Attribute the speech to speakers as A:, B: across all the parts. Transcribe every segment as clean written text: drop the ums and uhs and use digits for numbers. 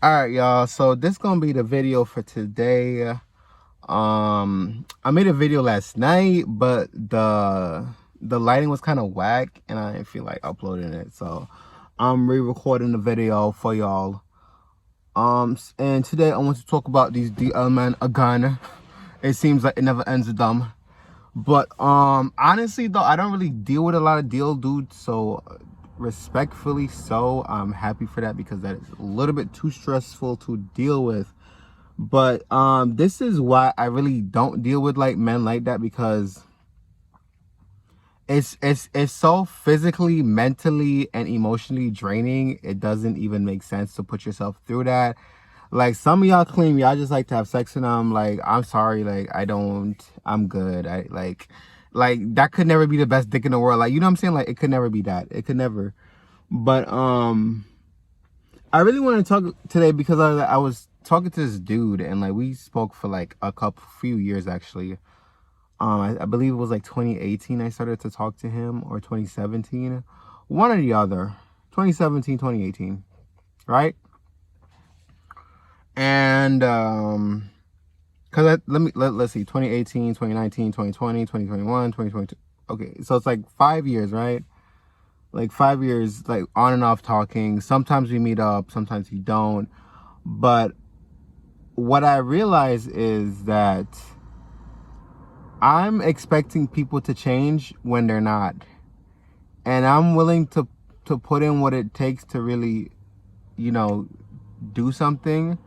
A: All right, y'all. So this gonna be the video for today. I made a video last night, but the lighting was kind of whack, and I didn't feel like uploading it. So I'm re-recording the video for y'all. And today I want to talk about these DL men again. It seems like it never ends with them. But honestly though, I don't really deal with a lot of deal dudes, so respectfully so, I'm happy for that because that is a little bit too stressful to deal with. But this is why I really don't deal with like men like that, because it's so physically, mentally, and emotionally draining. It doesn't even make sense to put yourself through that. Like, some of y'all claim y'all just like to have sex, and I'm like, I'm sorry, like, I don't, I'm good. I like that could never be the best dick in the world. Like, you know what I'm saying? Like, it could never be that. It could never. But I really want to talk today because I was talking to this dude, and like we spoke for like few years actually. I believe it was like 2018 I started to talk to him, or 2017, one or the other. 2017, 2018, right? And because let's see, 2018, 2019, 2020, 2021, 2022. Okay, so it's like 5 years, right? Like 5 years, like on and off talking. Sometimes we meet up, sometimes we don't. But what I realize is that I'm expecting people to change when they're not. And I'm willing to put in what it takes to really, you know, do something,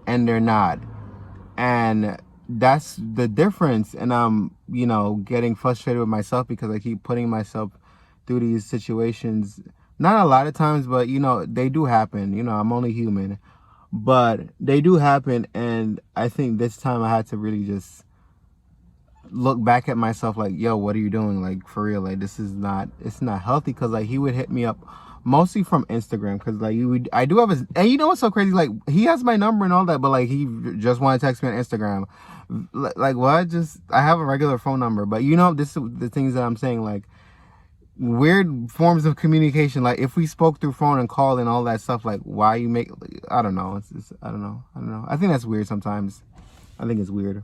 A: and they're not. And that's the difference. And I'm, you know, getting frustrated with myself because I keep putting myself through these situations. Not a lot of times, but you know, they do happen. You know, I'm only human, but they do happen. And I think this time I had to really just look back at myself like, yo, what are you doing? Like, for real, like, this is not, it's not healthy. Because like he would hit me up mostly from Instagram, because like I do have his, and you know what's so crazy, like he has my number and all that, but like he just want to text me on Instagram. Like, what? Just, I have a regular phone number. But you know, this is the things that I'm saying, like weird forms of communication. Like, if we spoke through phone and call and all that stuff, like, why you make, I don't know. It's I don't know. I think that's weird sometimes. I think it's weird.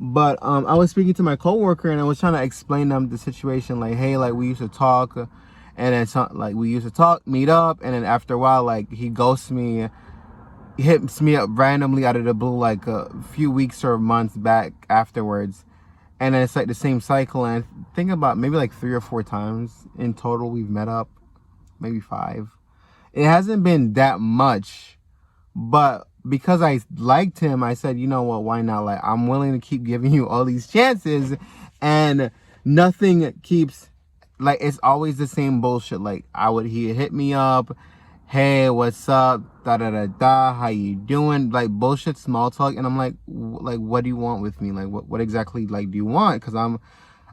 A: But I was speaking to my coworker, and I was trying to explain them the situation. Like, hey, like we used to talk, and then like we used to talk, meet up, and then after a while, like he ghosts me, hits me up randomly out of the blue, like a few weeks or months back afterwards. And then it's like the same cycle. And I think about maybe like 3 or 4 times in total we've met up, maybe 5. It hasn't been that much, but because I liked him, I said, you know what, why not? Like, I'm willing to keep giving you all these chances, and nothing keeps, like, it's always the same bullshit. Like, he'd hit me up, hey, what's up, da da da da, how you doing? Like, bullshit small talk. And I'm like, what do you want with me? Like, what exactly, like, do you want? Because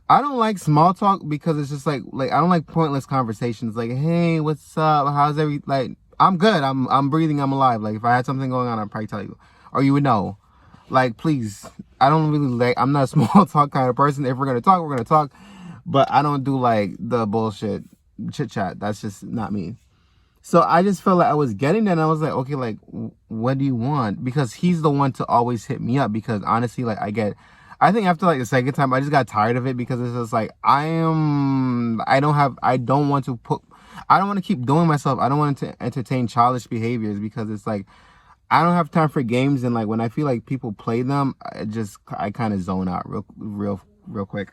A: I don't like small talk, because it's just like I don't like pointless conversations. Like, hey, what's up? How's like, I'm good. I'm breathing. I'm alive. Like, if I had something going on, I'd probably tell you, or you would know. Like, please, I don't really like. I'm not a small talk kind of person. If we're gonna talk, we're gonna talk. But I don't do like the bullshit chit chat. That's just not me. So I just felt like I was getting that, and I was like, okay, like, what do you want? Because he's the one to always hit me up. Because honestly, like, I think after like the second time, I just got tired of it, because it's just like, I don't want to keep doing myself. I don't want to entertain childish behaviors, because it's like, I don't have time for games. And like, when I feel like people play them, I kind of zone out real quick.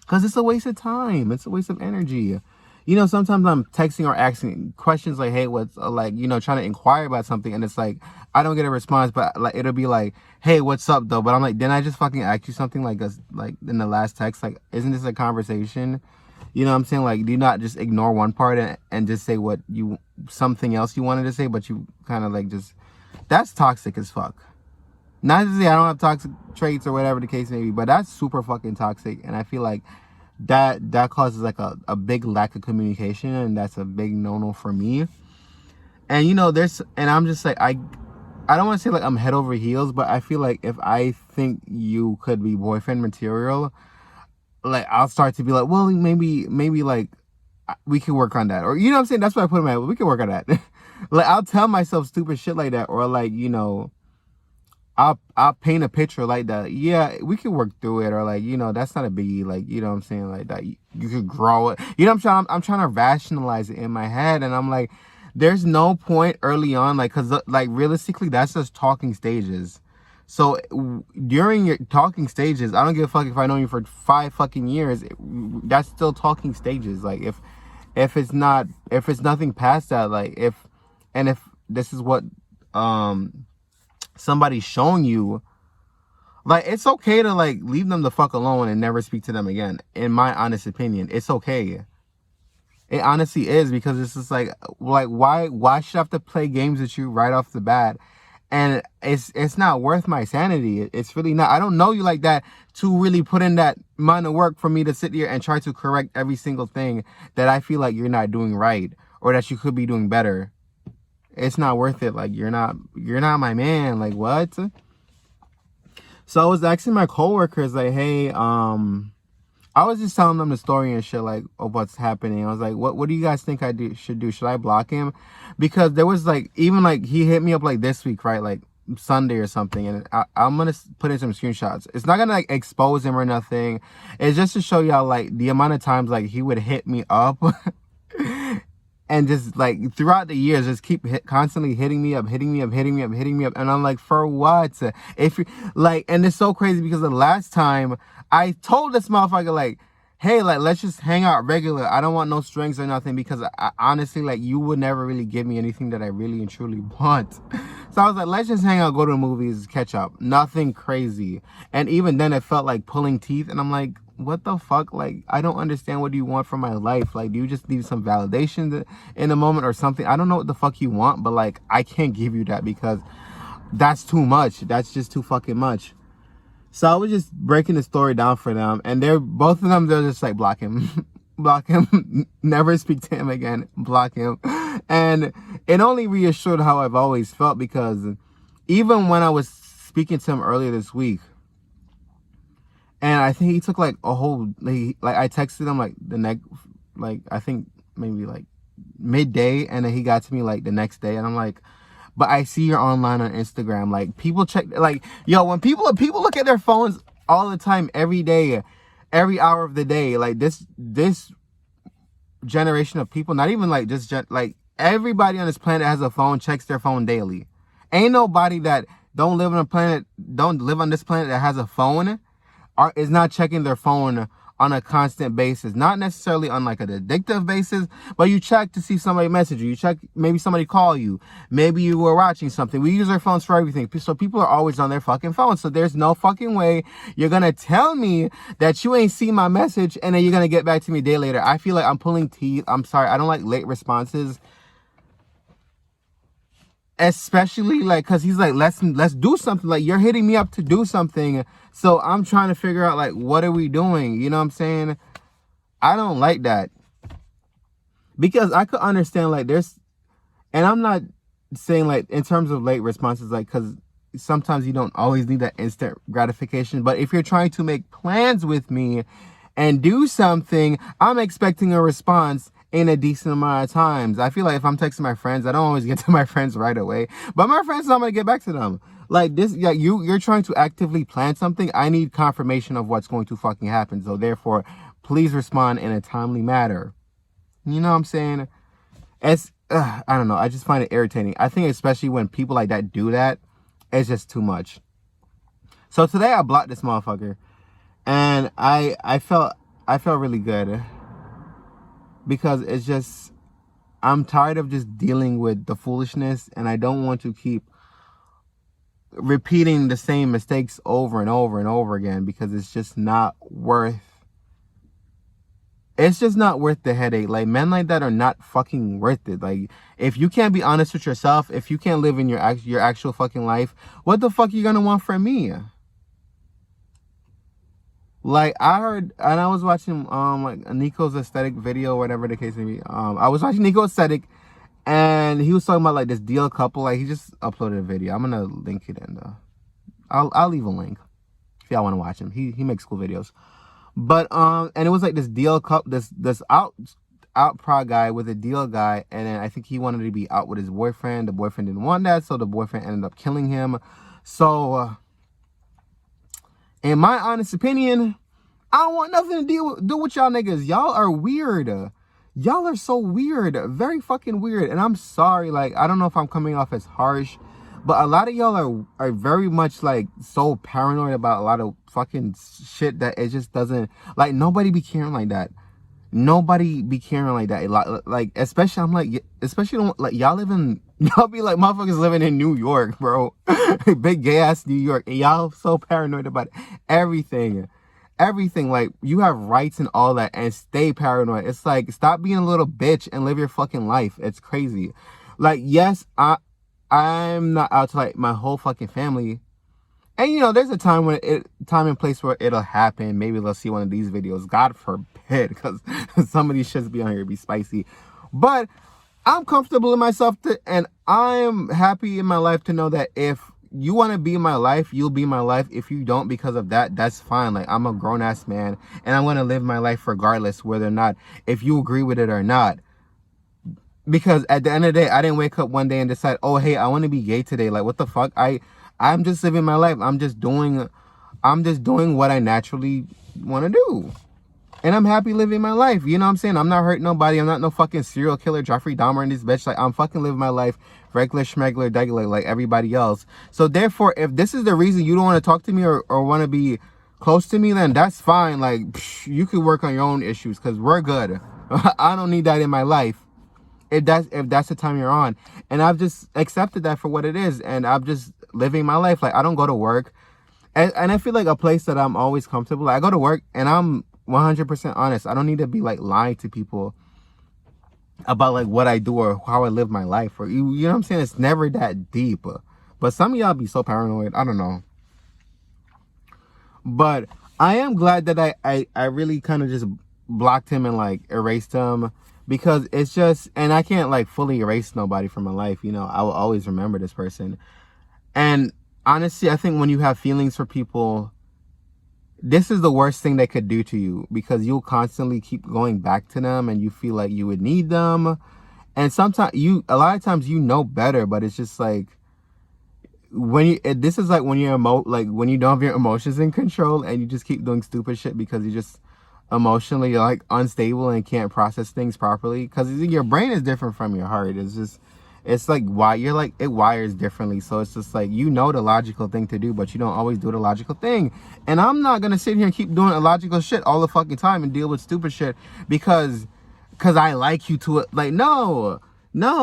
A: Because it's a waste of time. It's a waste of energy. You know, sometimes I'm texting or asking questions like, hey, what's like, you know, trying to inquire about something. And it's like, I don't get a response, but like, it'll be like, hey, what's up though? But I'm like, didn't I just fucking ask you something like in the last text? Like, isn't this a conversation? You know what I'm saying? Like, do you not just ignore one part and just say something else you wanted to say, but you kind of like that's toxic as fuck. Not to say I don't have toxic traits or whatever the case may be, but that's super fucking toxic. And I feel like that causes like a big lack of communication, and that's a big no-no for me. And you know, and I'm just like, I don't want to say like I'm head over heels, but I feel like if I think you could be boyfriend material, like I'll start to be like, well, maybe like we can work on that, or you know what I'm saying? That's why I put in my, we can work on that. Like, I'll tell myself stupid shit like that, or like, I'll paint a picture like that. Yeah, we can work through it, or like, that's not a biggie. Like, you know what I'm saying? Like that you could grow it. You know what I'm trying to rationalize it in my head, and I'm like, there's no point early on, like, cause like realistically, that's just talking stages. So during your talking stages, I don't give a fuck if I know you for 5 fucking years. That's still talking stages. Like if it's nothing past that, like if this is what somebody's showing you, like, it's okay to like leave them the fuck alone and never speak to them again. In my honest opinion, it's okay. It honestly is, because it's just like why should I have to play games with you right off the bat? And it's not worth my sanity. It's really not. I don't know you like that to really put in that amount of work for me to sit here and try to correct every single thing that I feel like you're not doing right, or that you could be doing better. It's not worth it. Like, you're not my man. Like, what? So I was asking my coworkers, like, hey, I was just telling them the story and shit, like, of what's happening. I was like, what do you guys think should do? Should I block him? Because there was like, even like, he hit me up like this week, right? Like Sunday or something. And I'm going to put in some screenshots. It's not going to like expose him or nothing. It's just to show y'all like the amount of times like he would hit me up. And just like throughout the years, just keep constantly hitting me up. And I'm like, for what? If you like, and it's so crazy because the last time I told this motherfucker, like, hey, like, let's just hang out regular. I don't want no strings or nothing, because I honestly, like, you would never really give me anything that I really and truly want. So I was like, let's just hang out, go to the movies, catch up. Nothing crazy. And even then it felt like pulling teeth. And I'm like, what the fuck? Like, I don't understand. What do you want from my life? Like, do you just need some validation in a moment or something? I don't know what the fuck you want, but like, I can't give you that, because that's too much. That's just too fucking much. So I was just breaking the story down for them, and both of them, they're just like, block him, block him, never speak to him again, block him. And it only reassured how I've always felt, because even when I was speaking to him earlier this week, and I think he took like a whole, like I texted him like the next, like I think maybe like midday, and then he got to me like the next day, and I'm like, but I see you're online on Instagram. Like, people check, like, yo, when people look at their phones all the time, every day, every hour of the day, like this generation of people, not even like just like everybody on this planet has a phone, checks their phone daily. Ain't nobody that don't live on this planet that has a phone is not checking their phone on a constant basis. Not necessarily on like an addictive basis, but you check to see somebody message you. You check, maybe somebody call you. Maybe you were watching something. We use our phones for everything. So people are always on their fucking phones. So there's no fucking way you're going to tell me that you ain't seen my message and then you're going to get back to me a day later. I feel like I'm pulling teeth. I'm sorry. I don't like late responses. Especially like, cause he's like, let's do something. Like, you're hitting me up to do something, so I'm trying to figure out like, what are we doing? You know what I'm saying? I don't like that, because I could understand like and I'm not saying like in terms of late responses, like, cause sometimes you don't always need that instant gratification. But if you're trying to make plans with me and do something, I'm expecting a response in a decent amount of times. I feel like if I'm texting my friends, I don't always get to my friends right away, but my friends know I'm gonna get back to them. Like this, yeah, you're trying to actively plan something. I need confirmation of what's going to fucking happen. So therefore, please respond in a timely manner. You know what I'm saying? I don't know. I just find it irritating. I think especially when people like that do that, it's just too much. So today I blocked this motherfucker, and I felt really good. Because it's just, I'm tired of just dealing with the foolishness, and I don't want to keep repeating the same mistakes over and over and over again, because it's just not worth the headache. Like, men like that are not fucking worth it. Like, if you can't be honest with yourself, if you can't live in your actual fucking life, what the fuck are you gonna want from me? Like, I heard, and I was watching like a Nico's aesthetic video, whatever the case may be. I was watching Nico's aesthetic, and he was talking about like this deal couple. Like, he just uploaded a video. I'm gonna link it in the. I'll leave a link if y'all want to watch him. He makes cool videos. But and it was like this deal couple, this out proud guy with a deal guy, and then I think he wanted to be out with his boyfriend. The boyfriend didn't want that, so the boyfriend ended up killing him. So in my honest opinion, I don't want nothing to do with y'all niggas. Y'all are weird. Y'all are so weird. Very fucking weird. And I'm sorry, like, I don't know if I'm coming off as harsh, but a lot of y'all are very much, like, so paranoid about a lot of fucking shit that it just doesn't, like, nobody be caring like that. Nobody be caring like that. Like, especially, I'm like, especially, like, y'all be like motherfuckers living in New York, bro. Big gay ass New York. And y'all so paranoid about everything. Everything. Like, you have rights and all that, and stay paranoid. It's like, stop being a little bitch and live your fucking life. It's crazy. Like, yes, I'm not out to, like, my whole fucking family. And, you know, there's a time and place where it'll happen. Maybe they'll see one of these videos. God forbid, because some of these shits be on here be spicy. But I'm comfortable in myself, and I'm happy in my life to know that if you want to be in my life, you'll be in my life. If you don't because of that, that's fine. Like, I'm a grown-ass man, and I'm going to live my life regardless whether or not, if you agree with it or not. Because at the end of the day, I didn't wake up one day and decide, oh, hey, I want to be gay today. Like, what the fuck? I'm just living my life. I'm just doing what I naturally want to do. And I'm happy living my life. You know what I'm saying? I'm not hurting nobody. I'm not no fucking serial killer, Jeffrey Dahmer in this bitch. Like, I'm fucking living my life regular, schmegular, degular, like everybody else. So therefore, if this is the reason you don't want to talk to me or want to be close to me, then that's fine. Like, you could work on your own issues, because we're good. I don't need that in my life. If that's the time you're on. And I've just accepted that for what it is. And I'm just living my life. Like, I don't go to work. And I feel like a place that I'm always comfortable. Like, I go to work and I'm 100% honest. I don't need to be, like, lying to people about, like, what I do or how I live my life. Or, you know what I'm saying? It's never that deep. But some of y'all be so paranoid. I don't know. But I am glad that I really kind of just blocked him and, like, erased him. Because it's just, and I can't, like, fully erase nobody from my life. You know, I will always remember this person. And honestly, I think when you have feelings for people, this is the worst thing they could do to you, because you'll constantly keep going back to them and you feel like you would need them. And sometimes a lot of times you know better, but it's just like, this is like when you're when you don't have your emotions in control and you just keep doing stupid shit because you just emotionally, like, unstable and can't process things properly, because your brain is different from your heart. It's like why you're like, it wires differently. So it's just like, you know, the logical thing to do, but you don't always do the logical thing. And I'm not gonna sit here and keep doing illogical shit all the fucking time and deal with stupid shit because I like you to it. Like, no,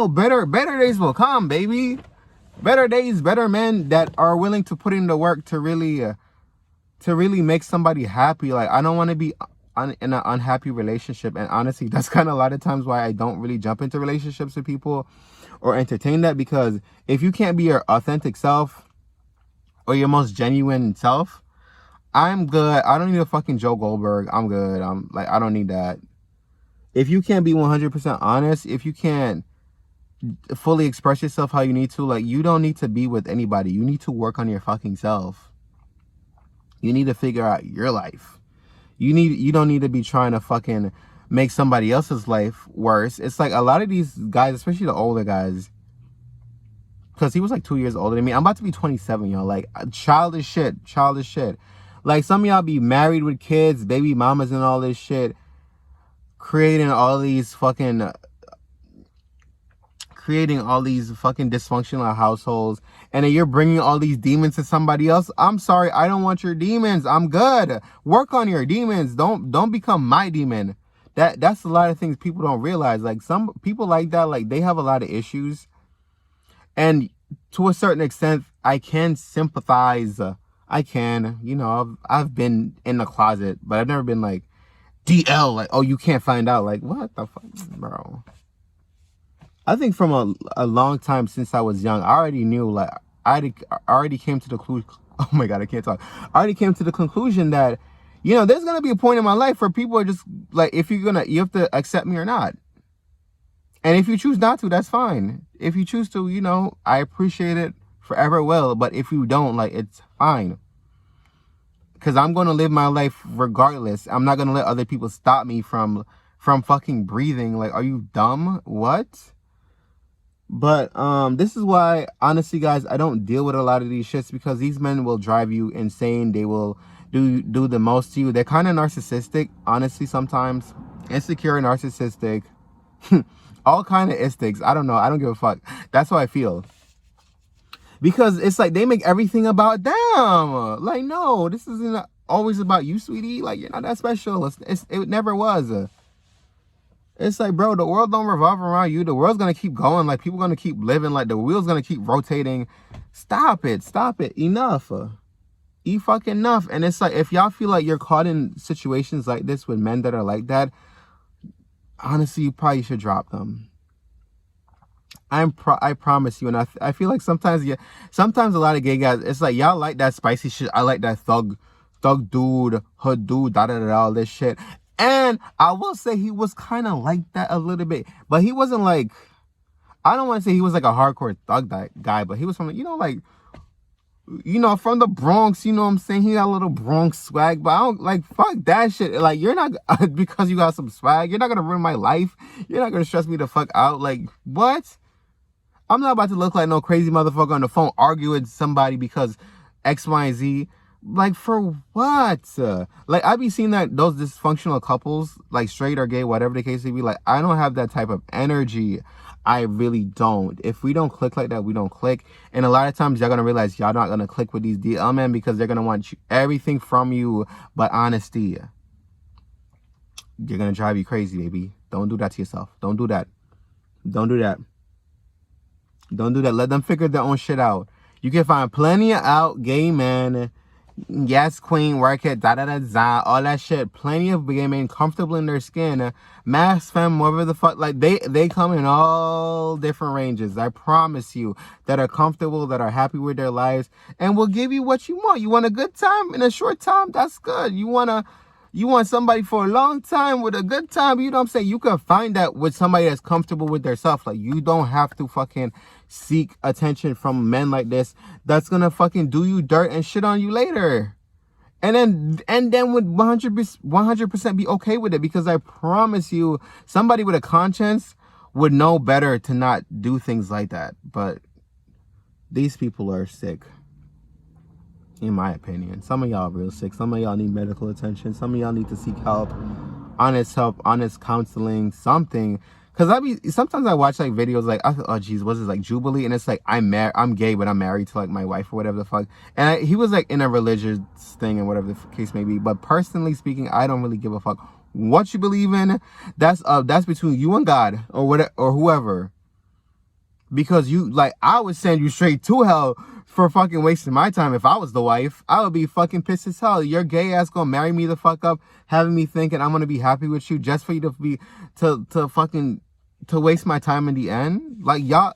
A: better days will come, baby. Better days, better men that are willing to put in the work to really make somebody happy. Like, I don't want to be in an unhappy relationship. And honestly, that's kind of a lot of times why I don't really jump into relationships with people or entertain that, because if you can't be your authentic self or your most genuine self, I'm good. I don't need a fucking Joe Goldberg. I'm good. I don't need that. If you can't be 100% honest, if you can't fully express yourself how you need to, like, you don't need to be with anybody. You need to work on your fucking self. You need to figure out your life. You don't need to be trying to fucking make somebody else's life worse. It's like a lot of these guys, especially the older guys, because he was like 2 years older than me. I'm about to be 27, y'all. Like, childish shit. Like, some of y'all be married with kids, baby mamas and all this shit, creating all these fucking dysfunctional households, and then you're bringing all these demons to somebody else. I'm sorry, I don't want your demons. I'm good. Work on your demons. Don't become my demon. That's a lot of things people don't realize. Like, some people like that, like, they have a lot of issues, and to a certain extent, I can sympathize. I can, you know, I've been in the closet, but I've never been like DL, like, oh, you can't find out. Like, what the fuck, bro? I think from a long time since I was young, I already knew, like, I already came to the conclusion. Oh my God, I can't talk. I already came to the conclusion that, you know, there's gonna be a point in my life where people are just like, you have to accept me or not. And if you choose not to, that's fine. If you choose to, you know, I appreciate it, forever will. But if you don't, like, it's fine. Because I'm gonna live my life regardless. I'm not gonna let other people stop me from from fucking breathing. Like, are you dumb? What? But this is why, honestly, guys, I don't deal with a lot of these shits, because these men will drive you insane. They will do the most to you. They're kind of narcissistic, honestly, sometimes. Insecure, narcissistic. All kind of istics. I don't know. I don't give a fuck. That's how I feel. Because it's like they make everything about them. Like, no, this isn't always about you, sweetie. Like, you're not that special. It never was. It's like, bro, the world don't revolve around you. The world's going to keep going. Like, people going to keep living. Like, the wheel's going to keep rotating. Stop it. Stop it. Enough. Fucking enough. And it's like, if y'all feel like you're caught in situations like this with men that are like that, honestly, you probably should drop them. I promise you. And I feel like sometimes a lot of gay guys, it's like, y'all like that spicy shit. I like that thug dude, hood dude, all this shit. And I will say he was kind of like that a little bit, but he wasn't like, I don't want to say he was like a hardcore thug guy, but he was from, like, from the Bronx, you know what I'm saying? He got a little Bronx swag, but I don't, like, fuck that shit. Like, you're not, because you got some swag, you're not going to ruin my life. You're not going to stress me the fuck out. Like, what? I'm not about to look like no crazy motherfucker on the phone arguing with somebody because X, Y, and Z. Like, for what? Like, I be seeing that those dysfunctional couples, like straight or gay, whatever the case may be, like, I don't have that type of energy. I really don't. If we don't click like that, we don't click. And a lot of times, y'all gonna realize y'all not gonna click with these DL men because they're gonna want everything from you but honesty. They're gonna drive you crazy, baby. Don't do that to yourself. Don't do that. Don't do that. Don't do that. Let them figure their own shit out. You can find plenty of out gay men. Yes, queen, work it, all that shit. Plenty of gay men comfortable in their skin. Mass femme, whatever the fuck. Like, they come in all different ranges. I promise you. That are comfortable, that are happy with their lives, and will give you what you want. You want a good time in a short time? That's good. You want somebody for a long time with a good time? You know what I'm saying? You can find that with somebody that's comfortable with their self. Like, you don't have to fucking seek attention from men like this that's gonna fucking do you dirt and shit on you later. And then would 100% be okay with it, because I promise you, somebody with a conscience would know better to not do things like that. But these people are sick, in my opinion. Some of y'all are real sick. Some of y'all need medical attention. Some of y'all need to seek help, honest counseling, something. Because sometimes I watch like videos like, oh geez, what's this, like Jubilee? And it's like, I'm gay, but I'm married to like my wife or whatever the fuck. And he was like in a religious thing and whatever the case may be. But personally speaking, I don't really give a fuck what you believe in. That's between you and God or whatever, or whoever. Because I would send you straight to hell for fucking wasting my time. If I was the wife, I would be fucking pissed as hell. Your gay ass gonna marry me the fuck up, having me thinking I'm gonna be happy with you just for you to waste my time in the end. Like, y'all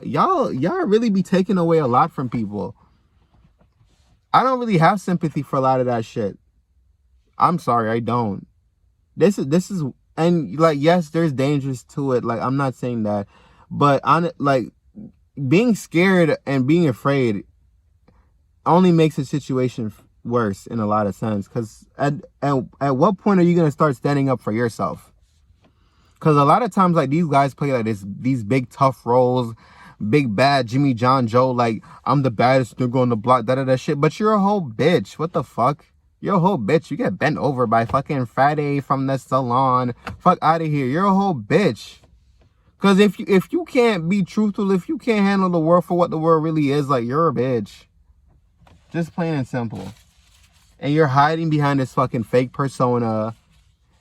A: really be taking away a lot from people. I don't really have sympathy for a lot of that shit. I'm sorry, I don't. This is, and like, yes, there's dangers to it. Like, I'm not saying that, but being scared and being afraid only makes the situation worse in a lot of sense. Because at what point are you going to start standing up for yourself? Because a lot of times, like, these guys play like these big tough roles, big bad Jimmy John Joe, like, I'm the baddest nigga on the block, shit. But you're a whole bitch. What the fuck? You're a whole bitch. You get bent over by fucking Friday from the salon. Fuck out of here. You're a whole bitch. Because if you can't be truthful, if you can't handle the world for what the world really is, like, you're a bitch. Just plain and simple. And you're hiding behind this fucking fake persona.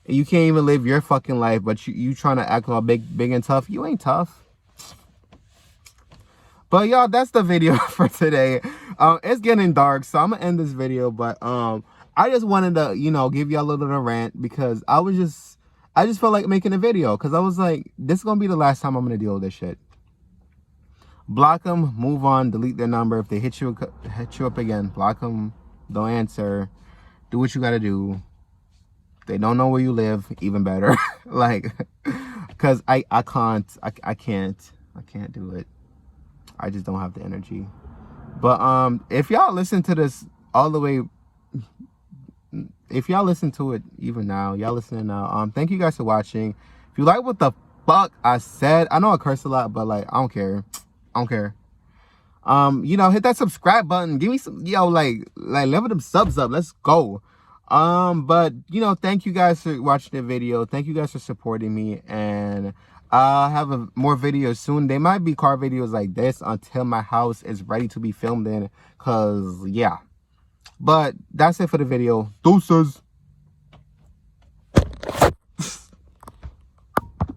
A: And you can't even live your fucking life, but you trying to act all big and tough. You ain't tough. But y'all, that's the video for today. It's getting dark, so I'm gonna end this video. But I just wanted to, give y'all a little bit of rant, because I just felt like making a video, because I was like, this is gonna be the last time I'm gonna deal with this shit. Block them, move on, delete their number. If they hit you up again, block them, don't answer, do what you gotta do. They don't know where you live, even better. Like, because I can't do it. I just don't have the energy. But if y'all listen to this all the way, if y'all listen to it even now, y'all listening now, thank you guys for watching. If you like what the fuck I said, I know I curse a lot, but like I don't care. I don't care. You know, hit that subscribe button. Give me some, yo, like level them subs up. Let's go. But you know, thank you guys for watching the video. Thank you guys for supporting me, and I'll have more videos soon. They might be car videos like this until my house is ready to be filmed in, cause yeah. But that's it for the video. Deuces.